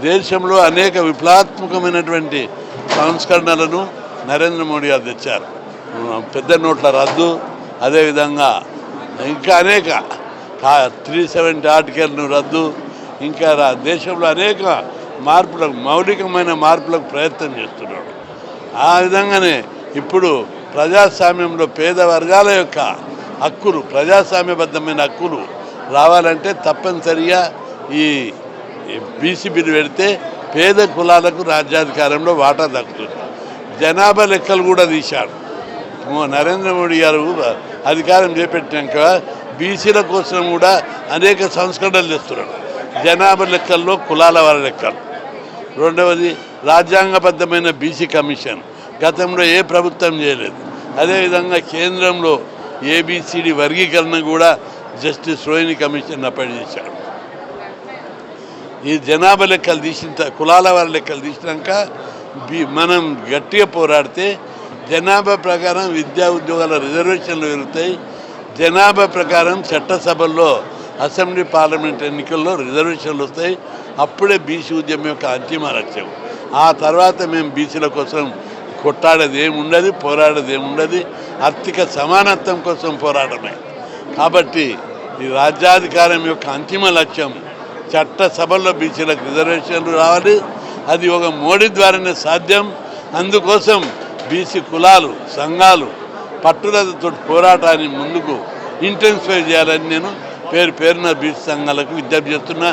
దేశంలో అనేక విప్లవాత్మకమైనటువంటి సంస్కరణలను నరేంద్ర మోడీ గారు తెచ్చారు. పెద్ద నోట్ల రద్దు, అదేవిధంగా ఇంకా అనేక 370 ఆర్టికల్ను రద్దు, ఇంకా దేశంలో అనేక మార్పులకు, మౌలికమైన మార్పులకు ప్రయత్నం చేస్తున్నాడు. ఆ విధంగానే ఇప్పుడు ప్రజాస్వామ్యంలో పేద వర్గాల యొక్క హక్కులు, ప్రజాస్వామ్యబద్ధమైన హక్కులు రావాలంటే తప్పనిసరిగా ఈ బీసీ బిల్లు పెడితే పేద కులాలకు రాజ్యాధికారంలో వాటా దక్కుతుంది. జనాభా లెక్కలు కూడా తీశాడు నరేంద్ర మోడీ గారు. అధికారం చేపట్టినాక బీసీల కోసం కూడా అనేక సంస్కరణలు తెస్తున్నాడు. జనాభా లెక్కల్లో కులాల వారి లెక్కలు. రెండవది రాజ్యాంగబద్ధమైన బీసీ కమిషన్ గతంలో ఏ ప్రభుత్వం చేయలేదు. అదేవిధంగా కేంద్రంలో ఏబిసిడి వర్గీకరణ కూడా జస్టిస్ రోహిణి కమిషన్ అపాయింట్ చేశాడు. ఈ జనాభా లెక్కలు తీసిన, కులాల వారి లెక్కలు తీసినాక మనం గట్టిగా పోరాడితే జనాభా ప్రకారం విద్యా ఉద్యోగాల రిజర్వేషన్లు పెరుగుతాయి. జనాభా ప్రకారం చట్టసభల్లో, అసెంబ్లీ, పార్లమెంట్ ఎన్నికల్లో రిజర్వేషన్లు వస్తాయి. అప్పుడే బీసీ ఉద్యమం యొక్క అంతిమ లక్ష్యం. ఆ తర్వాత మేము బీసీల కోసం కొట్టాడేది ఏముండదు, పోరాడేది ఏముండదు. ఆర్థిక సమానత్వం కోసం పోరాడమే. కాబట్టి ఈ రాజ్యాధికారం యొక్క అంతిమ లక్ష్యం చట్టసభల్లో బీసీలకు రిజర్వేషన్లు రావాలి. అది ఒక మోడీ ద్వారానే సాధ్యం. అందుకోసం బీసీ కులాలు, సంఘాలు పట్టుదలతో పోరాటాన్ని ముందుకు ఇంటెన్సిఫై చేయాలని నేను పేరున బీసీ సంఘాలకు విజ్ఞప్తి చేస్తున్నా.